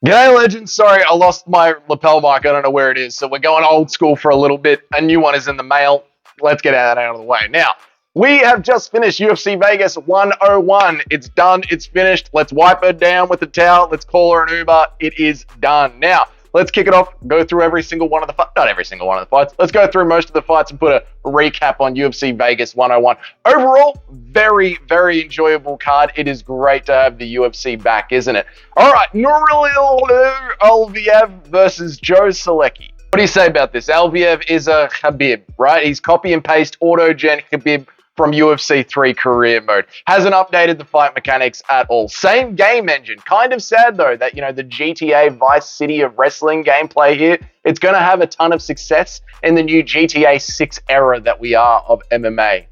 G'day, legends. Sorry, I lost my lapel mic. I don't know where it is. So we're going old school for a little bit. A new one is in the mail. Let's get that out of the way. Now, we have just finished UFC Vegas 101. It's done. It's finished. Let's wipe her down with a towel. Let's call her an Uber. It is done. Now, let's kick it off. Go through every single one of the fights. Not every single one of the fights. Let's go through most of the fights and put a recap on UFC Vegas 101. Overall, very, very enjoyable card. It is great to have the UFC back, isn't it? All right, Nurmagomedov Alviev versus Joe Solecki. What do you say about this? Alviev is a Khabib, right? He's copy and paste auto-gen Khabib from UFC 3 career mode. Hasn't updated the fight mechanics at all. Same game engine. Kind of sad, though, that, the GTA Vice City of Wrestling gameplay here, it's going to have a ton of success in the new GTA 6 era that we are of MMA.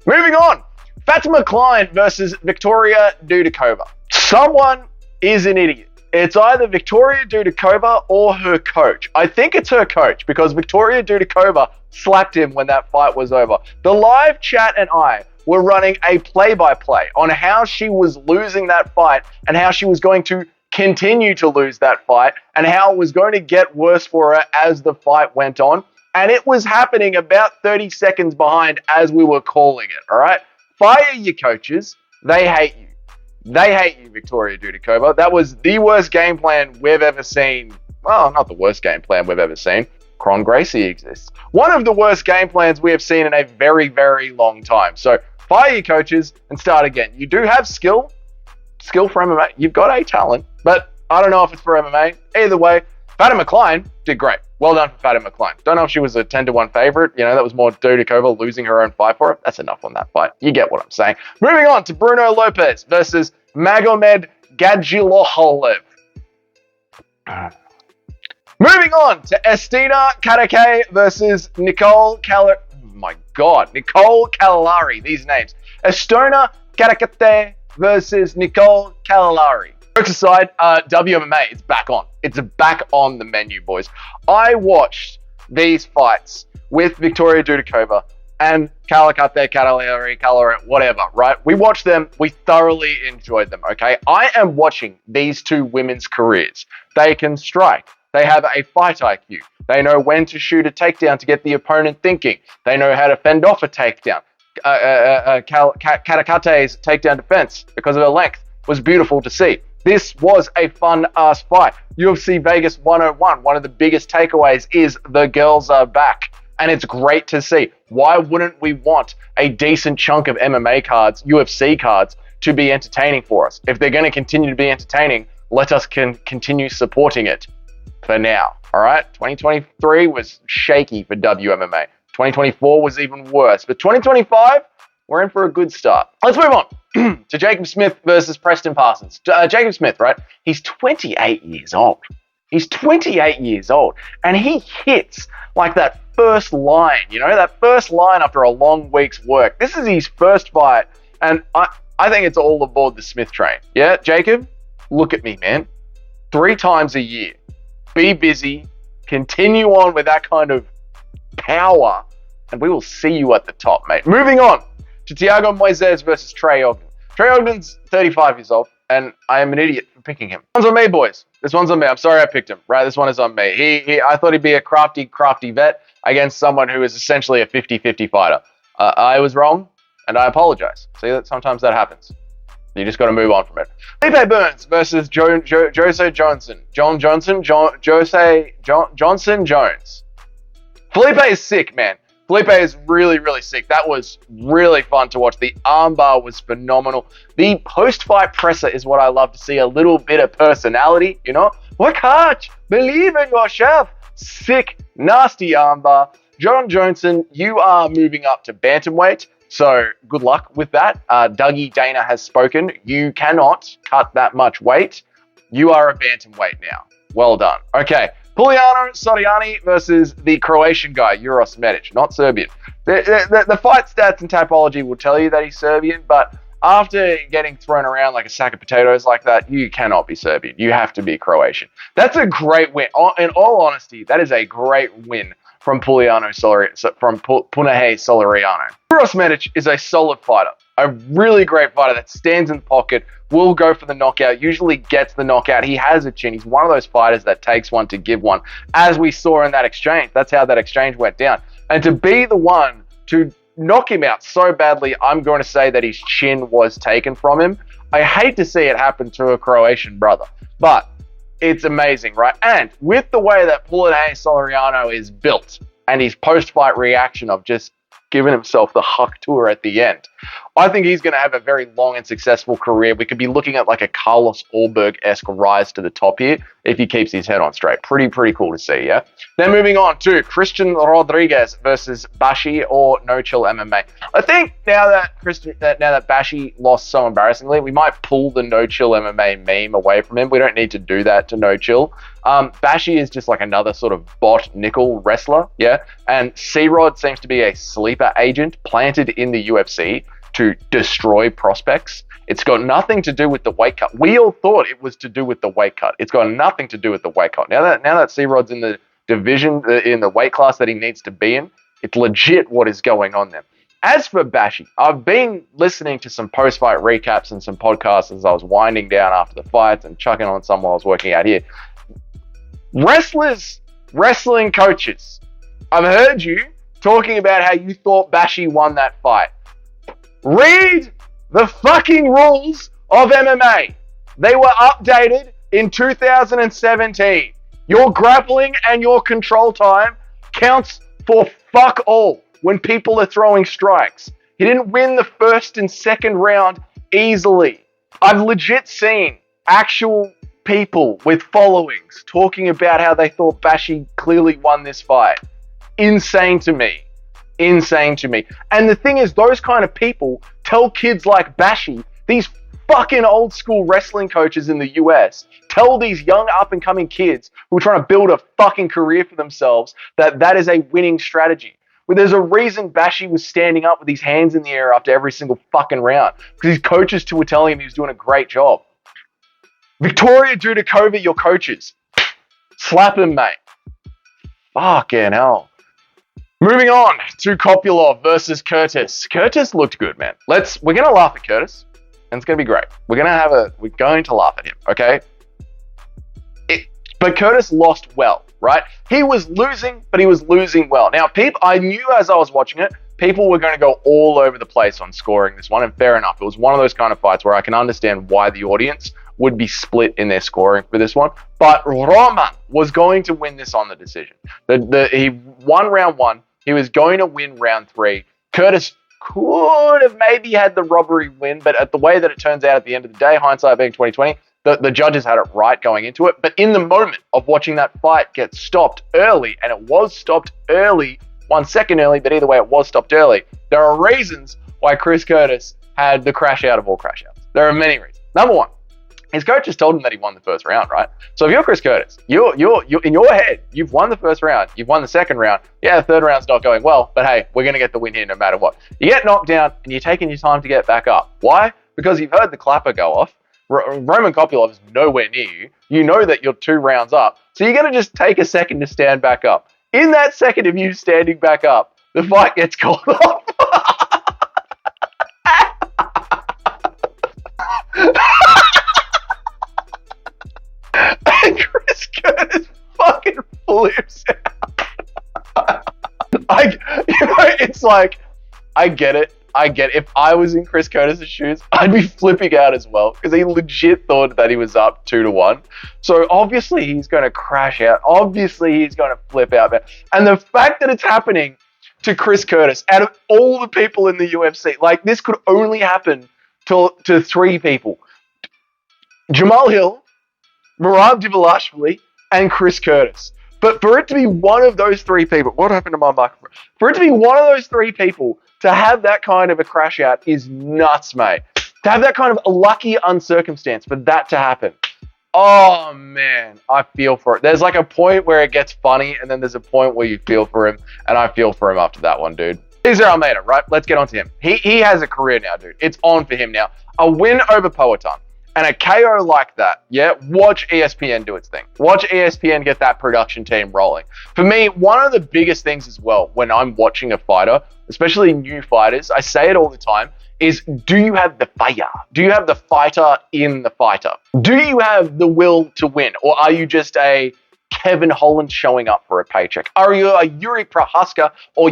Moving on. Fatima Klein versus Victoria Dudikova. Someone is an idiot. It's either Victoria Dudikova or her coach. I think it's her coach because Victoria Dudikova slapped him when that fight was over. The live chat and I were running a play-by-play on how she was losing that fight and how she was going to continue to lose that fight and how it was going to get worse for her as the fight went on. And it was happening about 30 seconds behind as we were calling it, all right? Fire your coaches. They hate you. They hate you, Victoria Dudikova. That was the worst game plan we've ever seen. Well, not the worst game plan we've ever seen. Kron Gracie exists. One of the worst game plans we have seen in a very, very long time. So fire your coaches and start again. You do have skill for MMA. You've got a talent, but I don't know if it's for MMA. Either way, Fatima Klein did great. Well done for Fatima Klein. Don't know if she was a 10-1 favorite. That was more Dudikova losing her own fight for it. That's enough on that fight. You get what I'm saying. Moving on to Bruno Lopez versus Magomed Gadjiloholev. Moving on to Estina Katakay versus Nicole Calalari. These names. Estona Katakay versus Nicole Calalari. Jokes aside, WMMA, it's back on. It's back on the menu, boys. I watched these fights with Victoria Dudikova and Calalari, whatever, right? We watched them. We thoroughly enjoyed them, okay? I am watching these two women's careers. They can strike. They have a fight IQ. They know when to shoot a takedown to get the opponent thinking. They know how to fend off a takedown. Katakay's takedown defense, because of her length, was beautiful to see. This was a fun-ass fight. UFC Vegas 101, one of the biggest takeaways is the girls are back. And it's great to see. Why wouldn't we want a decent chunk of MMA cards, UFC cards, to be entertaining for us? If they're going to continue to be entertaining, let us continue supporting it for now. All right? 2023 was shaky for WMMA. 2024 was even worse. But 2025, we're in for a good start. Let's move on to Jacob Smith versus Preston Parsons. Jacob Smith, right? He's 28 years old. He's 28 years old. And he hits like that first line, that first line after a long week's work. This is his first fight. And I think it's all aboard the Smith train. Yeah, Jacob, look at me, man. 3 times a year. Be busy. Continue on with that kind of power. And we will see you at the top, mate. Moving on to Thiago Moises versus Trey Ogden. Trey Ogden's 35 years old, and I am an idiot for picking him. This one's on me, boys. This one's on me. I'm sorry I picked him. Right, this one is on me. I thought he'd be a crafty vet against someone who is essentially a 50-50 fighter. I was wrong, and I apologize. See, that sometimes that happens. You just got to move on from it. Felipe Burns versus Jose Johnson. Johnson Jones. Felipe is sick, man. Felipe is really, really sick. That was really fun to watch. The armbar was phenomenal. The post-fight presser is what I love to see. A little bit of personality, Work hard. Believe in yourself. Sick, nasty armbar. John Johnson, you are moving up to bantamweight. So good luck with that. Dougie Dana has spoken. You cannot cut that much weight. You are a bantamweight now. Well done. Okay. Puliano Soriani versus the Croatian guy, Uros Medic, not Serbian. The fight stats and typology will tell you that he's Serbian, but after getting thrown around like a sack of potatoes like that, you cannot be Serbian. You have to be Croatian. That's a great win. In all honesty, that is a great win from Punahe Solariano. Uros Medic is a solid fighter. A really great fighter that stands in the pocket, will go for the knockout, usually gets the knockout. He has a chin. He's one of those fighters that takes one to give one, as we saw in that exchange. That's how that exchange went down. And to be the one to knock him out so badly, I'm going to say that his chin was taken from him. I hate to see it happen to a Croatian brother, but it's amazing, right? And with the way that Paulinho Soriano is built and his post-fight reaction of just giving himself the huck tour at the end, I think he's going to have a very long and successful career. We could be looking at like a Carlos Ulberg-esque rise to the top here if he keeps his head on straight. Pretty cool to see, yeah? Then moving on to Christian Rodriguez versus Bashi or No Chill MMA. I think now that Bashi lost so embarrassingly, we might pull the No Chill MMA meme away from him. We don't need to do that to No Chill. Bashi is just like another sort of bot nickel wrestler, yeah? And C-Rod seems to be a sleeper agent planted in the UFC to destroy prospects. It's got nothing to do with the weight cut. We all thought it was to do with the weight cut. It's got nothing to do with the weight cut. Now that C-Rod's in the division, in the weight class that he needs to be in, it's legit what is going on there. As for Bashi, I've been listening to some post-fight recaps and some podcasts as I was winding down after the fights and chucking on some while I was working out here. Wrestling coaches, I've heard you talking about how you thought Bashi won that fight. Read the fucking rules of MMA. They were updated in 2017. Your grappling and your control time counts for fuck all when people are throwing strikes. He didn't win the first and second round easily. I've legit seen actual people with followings talking about how they thought Bashi clearly won this fight. Insane to me. And the thing is, those kind of people tell kids like Bashi, these fucking old school wrestling coaches in the US, tell these young up and coming kids who are trying to build a fucking career for themselves that is a winning strategy. Well, there's a reason Bashi was standing up with his hands in the air after every single fucking round, because his coaches too were telling him he was doing a great job. Victoria Dudakova, your coaches. Slap him, mate. Fucking hell. Moving on to Kopylov versus Curtis. Curtis looked good, man. We're gonna laugh at Curtis, and it's gonna be great. We're going to laugh at him, okay? But Curtis lost well, right? He was losing, but he was losing well. Now, I knew as I was watching it, people were going to go all over the place on scoring this one, and fair enough. It was one of those kind of fights where I can understand why the audience would be split in their scoring for this one. But Roman was going to win this on the decision. He won round one. He was going to win round three. Curtis could have maybe had the robbery win, but at the way that it turns out at the end of the day, hindsight being 2020, the judges had it right going into it. But in the moment of watching that fight get stopped early, and it was stopped early, 1 second early, but either way, it was stopped early. There are reasons why Chris Curtis had the crash out of all crash outs. There are many reasons. Number one, his coach just told him that he won the first round, right? So if you're Chris Curtis, you're in your head, you've won the first round, you've won the second round. Yeah, the third round's not going well, but hey, we're going to get the win here no matter what. You get knocked down and you're taking your time to get back up. Why? Because you've heard the clapper go off. Roman Kopylov is nowhere near you. You know that you're 2 rounds up. So you're going to just take a second to stand back up. In that second of you standing back up, the fight gets called off. And Chris Curtis fucking flips out. It's like, I get it. If I was in Chris Curtis' shoes, I'd be flipping out as well, because he legit thought that he was up 2-1. So obviously he's going to crash out. Obviously he's going to flip out, man. And the fact that it's happening to Chris Curtis, out of all the people in the UFC, like, this could only happen to 3 people. Jamal Hill, Merab Dvalishvili, and Chris Curtis. But for it to be one of those 3 people, what happened to my microphone? For it to be one of those 3 people to have that kind of a crash out is nuts, mate. To have that kind of a lucky uncircumstance for that to happen. Oh, man, I feel for it. There's like a point where it gets funny, and then there's a point where you feel for him, and I feel for him after that one, dude. Cesar Almeida, right? Let's get on to him. He has a career now, dude. It's on for him now. A win over Poatan. And a KO like that, yeah, watch ESPN do its thing. Watch ESPN get that production team rolling. For me, one of the biggest things as well when I'm watching a fighter, especially new fighters, I say it all the time, is, do you have the fire? Do you have the fighter in the fighter? Do you have the will to win? Or are you just a Kevin Holland showing up for a paycheck? Are you a Yuri Prohaska, or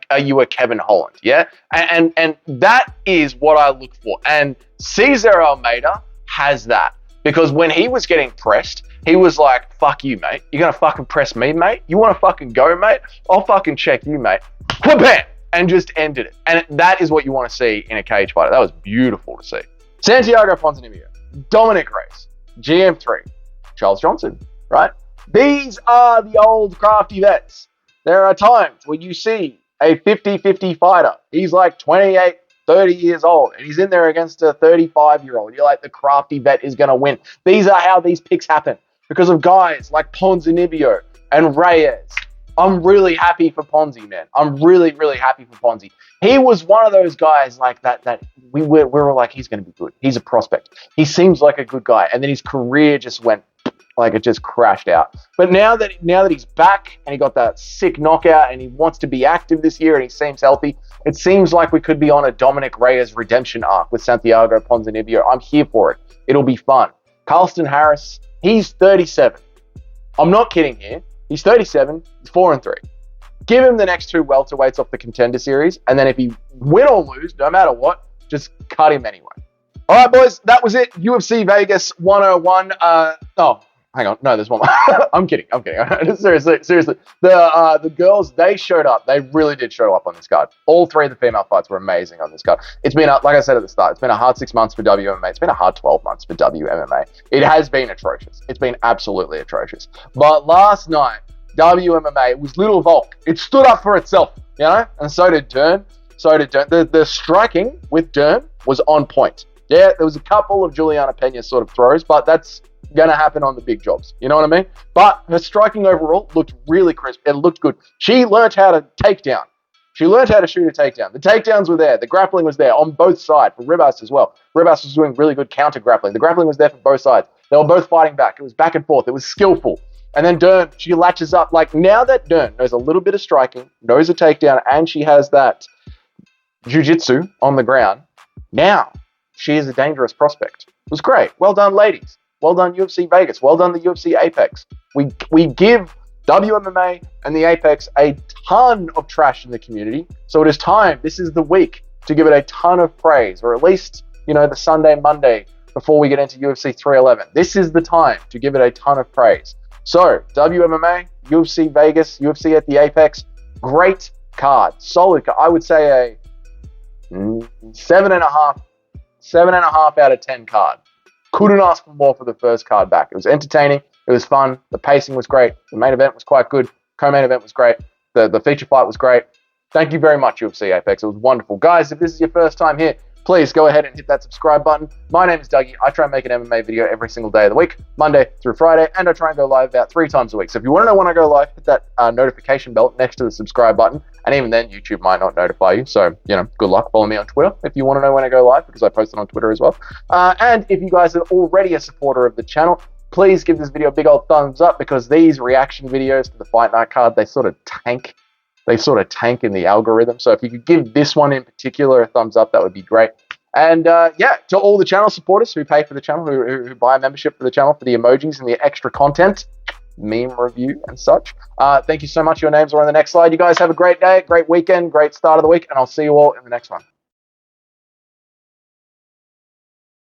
are you a Kevin Holland? Yeah, and that is what I look for. And Cesar Almeida has that, because when he was getting pressed, he was like, "Fuck you, mate. You're gonna fucking press me, mate. You want to fucking go, mate? I'll fucking check you, mate." Bam! And just ended it. And that is what you want to see in a cage fighter. That was beautiful to see. Santiago Ponzinibbio, Dominic Reyes, GM3, Charles Johnson, right? These are the old crafty vets. There are times when you see a 50-50 fighter. He's like 28, 30 years old, and he's in there against a 35-year-old. You're like, the crafty vet is going to win. These are how these picks happen, because of guys like Ponzinibbio and Reyes. I'm really happy for Ponzi, man. I'm really, really happy for Ponzi. He was one of those guys like that we were like, he's going to be good. He's a prospect. He seems like a good guy. And then his career just went, like, it just crashed out. But now that he's back and he got that sick knockout and he wants to be active this year and he seems healthy, it seems like we could be on a Dominic Reyes redemption arc with Santiago Ponzinibbio. I'm here for it. It'll be fun. Carlston Harris, he's 37. I'm not kidding here. He's 37, he's 4-3. Give him the next two welterweights off the Contender Series, and then if he win or lose, no matter what, just cut him anyway. All right, boys, that was it. UFC Vegas 101. Hang on. No, there's one more. I'm kidding. Seriously. The girls, they showed up. They really did show up on this card. All three of the female fights were amazing on this card. It's been, like I said at the start, it's been a hard 6 months for WMMA. It's been a hard 12 months for WMMA. It has been atrocious. It's been absolutely atrocious. But last night, WMMA was Little Volk. It stood up for itself, you know? And so did Dern. The striking with Dern was on point. Yeah, there was a couple of Juliana Pena sort of throws, but that's going to happen on the big jobs. You know what I mean? But her striking overall looked really crisp. It looked good. She learned how to take down. She learned how to shoot a takedown. The takedowns were there. The grappling was there on both sides for Ribas as well. Ribas was doing really good counter grappling. The grappling was there for both sides. They were both fighting back. It was back and forth. It was skillful. And then Dern, she latches up. Like, now that Dern knows a little bit of striking, knows a takedown, and she has that jiu-jitsu on the ground, now she is a dangerous prospect. It was great. Well done, ladies. Well done, UFC Vegas. Well done, the UFC Apex. We give WMMA and the Apex a ton of trash in the community. So it is time. This is the week to give it a ton of praise, or at least, the Sunday, Monday before we get into UFC 311. This is the time to give it a ton of praise. So WMMA, UFC Vegas, UFC at the Apex, great card. Solid card. I would say a 7.5 out of 10 card. Couldn't ask for more for the first card back. It was entertaining. It was fun. The pacing was great. The main event was quite good. Co-main event was great. The feature fight was great. Thank you very much, UFC Apex. It was wonderful. Guys, if this is your first time here, please go ahead and hit that subscribe button. My name is Dougie. I try and make an MMA video every single day of the week, Monday through Friday, and I try and go live about 3 times a week. So if you want to know when I go live, hit that notification bell next to the subscribe button. And even then, YouTube might not notify you. So, good luck. Follow me on Twitter if you want to know when I go live, because I post it on Twitter as well. And if you guys are already a supporter of the channel, please give this video a big old thumbs up, because these reaction videos to the Fight Night card, they sort of tank. They sort of tank in the algorithm. So if you could give this one in particular a thumbs up, that would be great. And to all the channel supporters who pay for the channel, who buy a membership for the channel for the emojis and the extra content, meme review and such, thank you so much. Your names are on the next slide. You guys have a great day, great weekend, great start of the week, and I'll see you all in the next one.